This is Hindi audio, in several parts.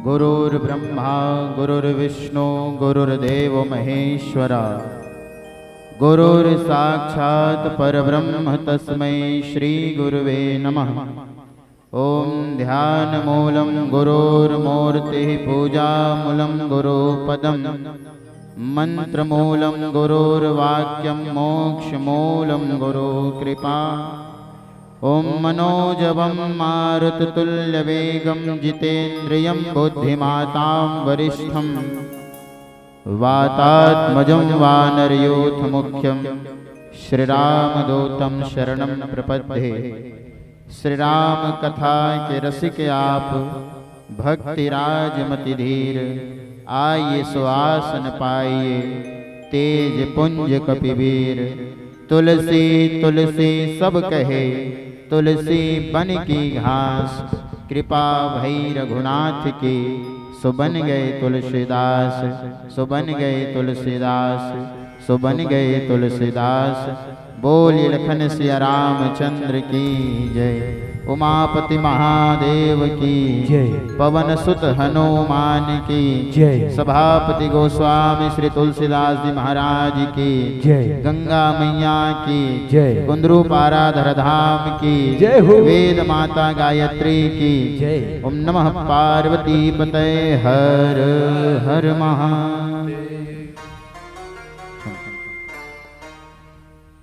गुरुर्ब्रह्मा गुरुर्विष्णु गुरुर्देव महेश्वरा गुरुर्साक्षात् परब्रह्म तस्मै श्री गुरुवे नमः। ओम ध्यानमूलं गुरुर्मूर्तिः पूजामूलं गुरुपदं मंत्रमूलं गुरुर्वाक्यं मोक्षमूलं गुरुकृपा। ओम मनोजवं मारुततुल्यवेगं जितेन्द्रियं बुद्धिमतां वरिष्ठं वातात्मजं वानरयूथमुख्यं श्रीरामदूतं शरणं प्रपद्ये। श्रीराम कथा के रसिक आप भक्तिराज मति धीर, आइए सुआसन पाइए तेज पुंज कपिवीर। तुलसी तुलसी सब कहे तुलसी बन की घास, कृपा भई रघुनाथ की सो बन गए तुलसीदास। सो बन गए तुलसीदास, सो बन गए तुलसीदास। बोलिए लखन सिया रामचंद्र की जय। उमापति महादेव की जय। पवन सुत हनुमान की जय। सभापति गोस्वामी श्री तुलसीदास जी महाराज की जय। गंगा मैया की जय। कुंदरू पाराधर धाम की जय हो। वेद माता गायत्री की जय। ओम नमः पार्वती पतये हर हर महादेव।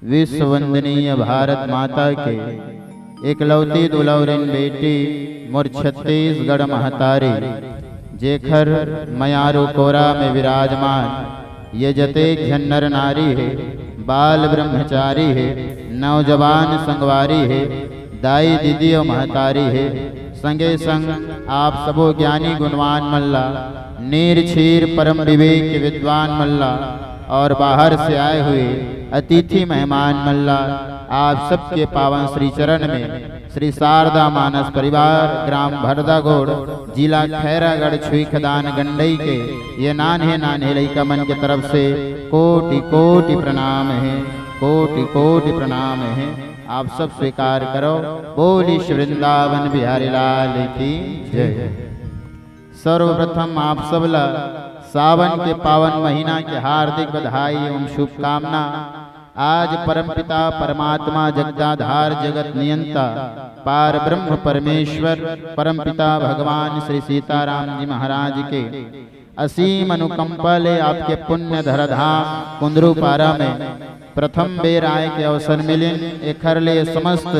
विश्व वंदनीय भारत माता के एकलौती दुलौरिन बेटी मोर छत्तीसगढ़ महतारी, जेखर मयारू कोरा में विराजमान ये जतेक झन्नर नारी है। बाल ब्रह्मचारी है, नौजवान संगवारी है, दाई दीदी और महतारी है। संगे संग आप सबो ज्ञानी गुणवान मल्ला, नीर क्षीर परम विवेक विद्वान मल्ला और बाहर से आए हुए अतिथि मेहमान मल्ला, आप सबके पावन श्री चरण में श्री शारदा मानस परिवार ग्राम भरदागोड़ जिला खैरागढ़ छुई खदान गंडई के ये नान्हे नान्हे लइका मन के तरफ से कोटि कोटि प्रणाम है। कोटि कोटि प्रणाम है। आप सब स्वीकार करो। बोली श्री वृंदावन बिहारी लाल की जय। सर्वप्रथम आप सबला सावन के पावन महीना के हार्दिक बधाई एवं शुभकामना। आज परमपिता परमात्मा जगदाधार जगत नियंता पार ब्रह्म परमेश्वर परमपिता भगवान श्री सीताराम जी महाराज के असीम अनुकंपा ले आपके पुण्य धरधाम कुंदरू पारा में प्रथम बेर आय के अवसर मिले। एखर ले समस्त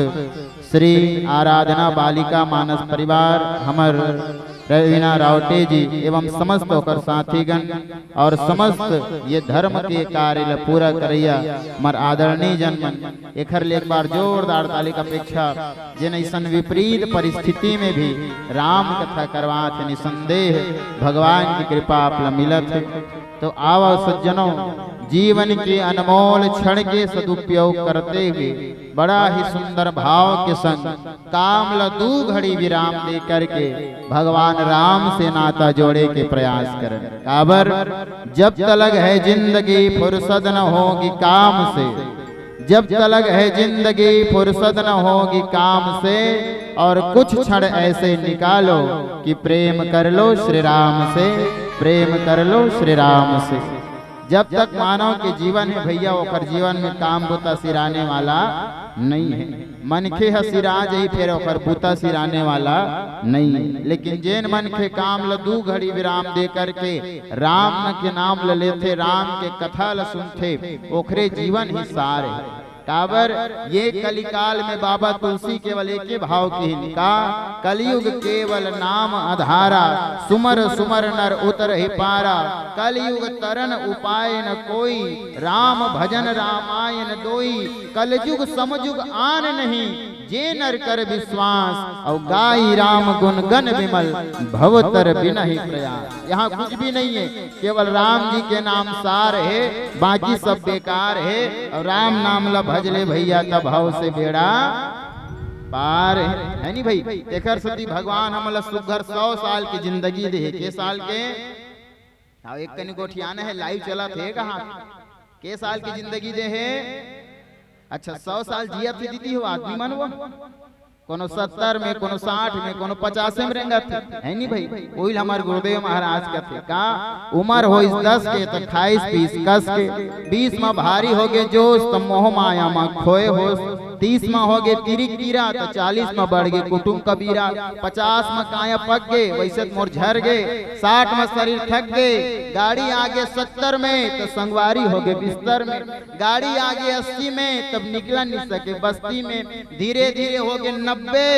श्री आराधना बालिका मानस परिवार हमर रवीना रावटे जी एवं समस्त होकर साथीगण और समस्त ये धर्म के कार्य पूरा करैया मर आदरणीय जन एखर ले एक बार जोरदार ताली का अपेक्षा जिन ऐसन विपरीत परिस्थिति में भी राम कथा करवात निसंदेह भगवान की कृपा आप मिलत। तो आओ सज्जनों, जीवन के अनमोल क्षण के सदुपयोग करते हुए बड़ा ही सुंदर भाव के संग काम ल दू घड़ी विराम दे करके भगवान राम से नाता जोड़े के प्रयास करें। काबर जब तलक है जिंदगी फुर्सत न होगी काम से, जब तलक है जिंदगी फुर्सत न होगी काम से, और कुछ क्षण ऐसे निकालो कि प्रेम कर लो श्री राम से, प्रेम कर लो श्री राम से। जब तक मानव के जीवन है भैया ओकर जीवन में काम बुता सिराने वाला नहीं है। मनखे ह सिरा जई फिर ओकर बुता सिराने वाला नहीं है। लेकिन जेन मनखे काम ल दू घड़ी विराम दे करके राम के नाम ल लेथे, राम के कथा ल सुनथे, ओखरे जीवन ही सार है। काबर ये कलिकाल में बाबा तुलसी केवल एक भाव की हिनका, कलयुग केवल नाम आधारा, सुमर सुमर नर उतर ही पारा। कलयुग तरन उपाय न कोई, राम भजन रामायण दोई। कलयुग समयुग आन नहीं, जे नर कर विश्वास, और गाई राम गुण गण विमल, भवतर बिन ही प्रयास। यहाँ कुछ भी नहीं है, केवल राम जी के नाम सार है, बाकी सब बेकार है। और राम नाम ला भजले भैया तब भाव से बेड़ा पार है नहीं भाई। एकर सती भगवान हमला सुघर 100 साल की जिंदगी दे। के साल के एक कनी गोठियाना है, लाइव चला थे कहाँ के साल की जिंदगी दे है। अच्छा 100 साल जिया थे दीदी हो आदमी मन वो कोनो 70 में, कोनो 60 में, कोनो 50 में रेंगत है नहीं भाई। वही हमारे गुरुदेव महाराज का थे का उम्र हो 10 के तो खाइस पीस कस के, 20 में भारी हो गए जोश तो मोह माया में खोए होश, 30 में हो गए तिरी कीरा तो 40 में बढ़ गए कुटुम कबीरा, 50 में काया पक गए वैसे मोर झर गए, 60 में शरीर थक गए, गाड़ी आगे 70 में तो संगवारी हो गए बिस्तर में, गाड़ी आगे 80 में तब निकला नहीं सके बस्ती में, धीरे धीरे हो गए 90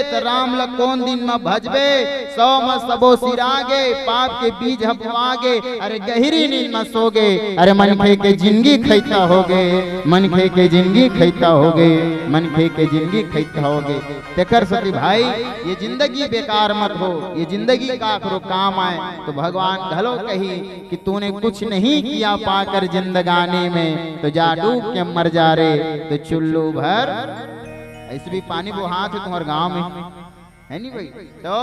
तो राम ल कौन दिन में भजबे, 100 में सबो सिरागे, पाप के बीज हपवागे, अरे गहरी नींद में सो गए, अरे मन खे के जिंदगी खैता हो गए, मन खे के जिंदगी खैता हो गए, मन खे के जिंदगी खैता हो गए। तेकर सती भाई ये जिंदगी बेकार मत हो, ये जिंदगी का आखिरो काम आए तो भगवान घलो कही कि तूने कुछ नहीं किया पाकर जिंदगानी में तो जा डूब के मर जा रे, तो चुल्लू भर ऐसे भी पानी वो हाथ है तुम्हारे गांव में है नहीं भाई। तो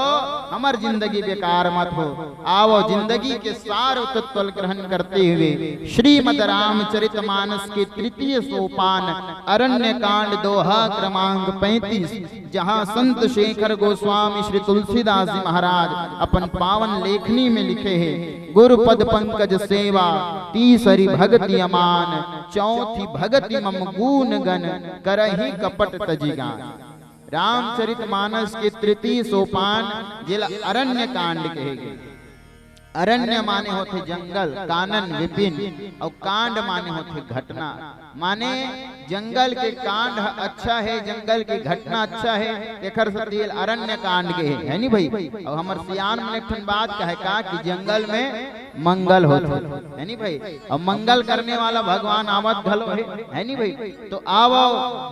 हमार जिंदगी बेकार मत हो, आओ जिंदगी के सार तत्व ग्रहण करते हुए श्रीमद रामचरितमानस के 3 सोपान अरण्य कांड दोहा क्रमांक 35 जहां संत शेखर गोस्वामी श्री तुलसीदास जी महाराज अपन पावन लेखनी में लिखे हैं, गुरुपद पंकज सेवा तीसरी भगति अमान, चौथी भगति मम गुण गण करहि कपट तजिगान। रामचरितमानस के 3 सोपान जिला अरण्य कांड कहेगे। अरण्य माने होते जंगल, कानन विपिन, और कांड माने होते घटना, माने जंगल के कांड अच्छा है, जंगल की घटना अच्छा है, तेखर सतील अरण्य कांड के है नहीं भाई। और हमार सियान में एक बात कहे का कि जंगल में मंगल होते है नहीं भाई, और मंगल करने वाला भगवान आवत घलो है नहीं भाई। तो आओ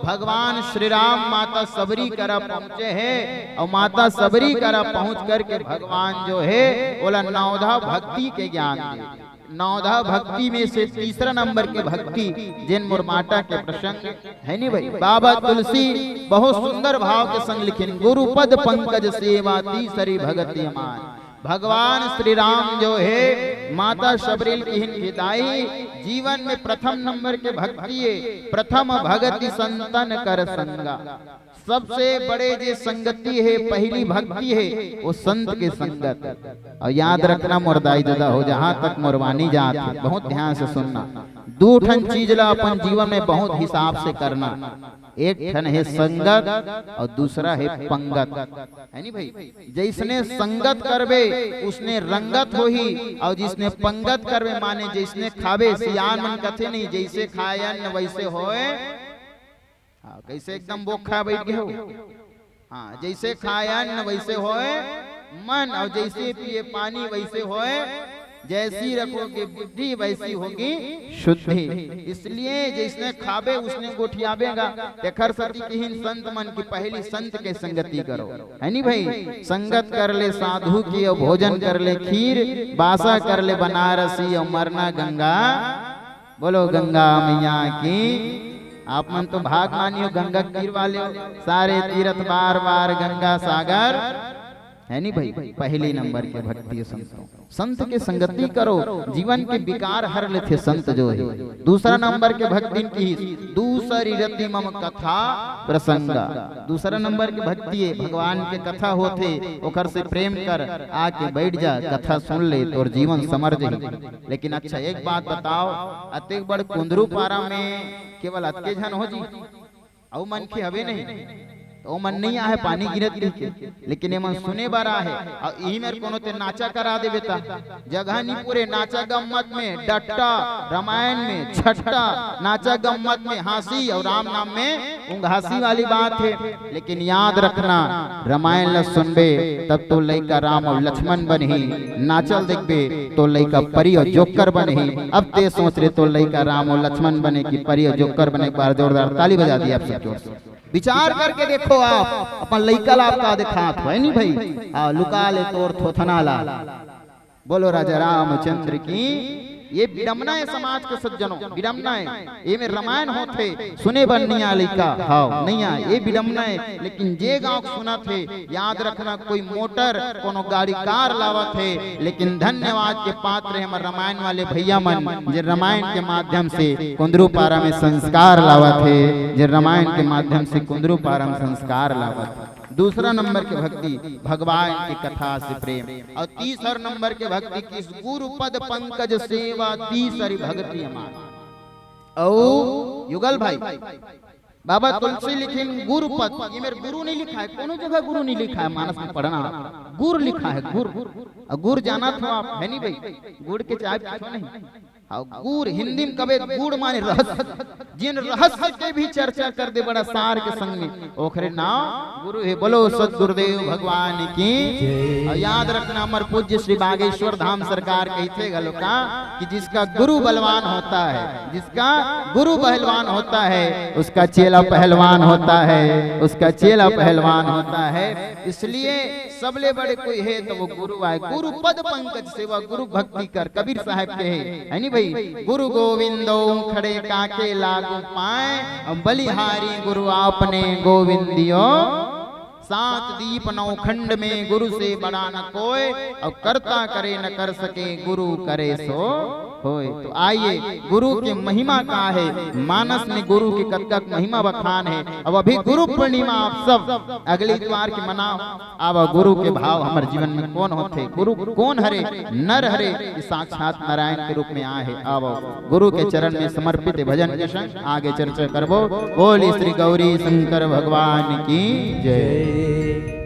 भगवान श्री राम माता सबरी करा पहुँचे है, और माता सबरी करा पहुँच करके भगवान जो है बोला नौधा भक्ति के ज्ञान दे। नौधा भक्ति में से तीसरा नंबर के भक्ति जिन मुरमाटा के प्रसंग है नहीं भाई। बाबा तुलसी बहुत सुंदर भाव के संग लिखे, गुरुपद पंकज सेवा तीसरी भगति अमान। भगवान श्री राम जो है माता शबरील की हिदाई जीवन में प्रथम नंबर के भक्ति है, प्रथम भगति संतन कर संगा। सबसे बड़े जो संगति है पहली भक्ति है वो संत के संगत। और याद रखना मुर्दाई जदा हो जहां तक मुरवानी जात है, बहुत ध्यान से सुनना। 2 ठन चीज ला अपन जीवन में बहुत हिसाब से करना, एक ठन है संगत और दूसरा है पंगत है नहीं भाई। जिसने संगत करबे उसने रंगत हो ही, और जिसने पंगत करबे माने जिसने खाबे सियान मन कथे नहीं, जैसे खायन वैसे होए। हाँ कैसे एकदम बोखा बैठ गए हो, हाँ जैसे खायन वैसे होए मन, और जैसे पिए पानी वैसे होए, जैसी रखोगे बुद्धि वैसी होगी शुद्धि। इसलिए जिसने खाबे उसने गोठियाबेगा। तेखर सती किहिन संत मन की पहली संत के संगति करो है नहीं भाई। संगत कर ले साधु की और भोजन कर ले खीर, बासा कर ले बनारसी और मरना गंगा। बोलो गंगा मैया की। आप मन तो भाग मानियो गंगा तीर वाले हो, सारे तीर्थ बार बार गंगा सागर है नहीं भाई। पहले नंबर के भक्ति संतों, संत के संगति करो, जीवन के विकार हर लेते संत जो है। दूसरा नंबर के भक्ति की दूसरी रति मम कथा प्रसंगा। दूसरा नंबर के भक्ति है भगवान के कथा होते, ओकर से प्रेम कर आके बैठ जा, कथा सुन ले तो जीवन समर जाही। लेकिन अच्छा एक बात बताओ, अतेक बड़ कुंदरू पारा में केवल अतके जन हो जी, औ मन के हवे नहीं तो मन नहीं आहे पानी गिरत के, लेकिन मन सुने बारा है। और यही मेरे कोनो ते नाचा करा दे बेटा, जगह नहीं पूरे नाचा गम्मत में डट्टा, रामायण में छट्टा, नाचा गम्मत में हंसी और राम नाम में उंघासी वाली बात है। लेकिन याद रखना रामायण ल सुनबे तब तो लइका राम और लक्ष्मण बनही, नाचल देखबे तो लइका परी और जोकर बनही। अब ते सोच रहे तो लइका राम और लक्ष्मण बने की परी और जोकर बने। एक बार जोरदार ताली बजा दी आप सब जोर से। विचार करके देखो आप अपन लइका ला आपका दिखात है नहीं भाई। लुका ले तोर थोथना ला। बोलो राजा रामचंद्र की। ये विडम्बना है समाज के सज्जनों, विडम्बना है। ये में रामायण होते सुने बन नहीं आ लइका हां नहीं आ, ये विडम्बना है। लेकिन जे गांव सुना थे याद रखना, कोई मोटर कोनो गाड़ी कार लावत है, लेकिन धन्यवाद के पात्र है हमारे रामायण वाले भैया मन, जे रामायण के माध्यम से कुंदरू पारा में संस्कार लावत है, जे रामायण के माध्यम से कुंदरू पारा में संस्कार लावत है। दूसरा नंबर के भक्ति भगवान की कथा से प्रेम, और तीसरा नंबर के भक्ति किस गुरु पद पंकज सेवा, तीसरी भक्ति हमारी। ओ युगल भाई, बाबा तुलसी लिखे गुरु पद, ये मेरे गुरु नहीं लिखा है, कोनो जगह गुरु नहीं लिखा है, मानस में पढ़ना गुर लिखा है, गुर। गुर जाना था आप, है नहीं भाई, गुड़ के चाय क्यों नहीं। हाँ, गुर हिंदी में कबे गुड़ माने रहस्य, जिन रहस्य के भी चर्चा कर दे बड़ा सार के संग में ओखरे नाम गुरु है। बोलो सदगुरुदेव भगवान की। और याद रखना अमर पूज्य श्री बागेश्वर धाम सरकार कहते गलो का कि जिसका गुरु बलवान होता है, जिसका गुरु पहलवान होता है, उसका चेला पहलवान होता है, उसका चेला पहलवान होता है। इसलिए सबले बड़े कोई है तो वो गुरु आए। गुरु पद पंकज सेवा, गुरु भक्ति कर, कबीर साहब के है नहीं भाई। गुरु गोविंदो खड़े काके लागू पाए, बलिहारी गुरु आपने गोविंदियो। सात दीप नौ खंड में गुरु से बड़ा न कोई, और करता करे न कर सके गुरु करे सो होए। तो आइए गुरु की महिमा का है, मानस में गुरु की कतक महिमा बखान है। अब अभी गुरु पूर्णिमा आप सब अगले द्वार की मनाओ। अब गुरु के भाव हमारे जीवन में कौन होते, गुरु कौन हरे, नर हरे साक्षात नारायण के रूप में आए हैं। अब गुरु के चरण में समर्पित भजन के संग आगे चर्चा करबो। बोली श्री गौरी शंकर भगवान की जय।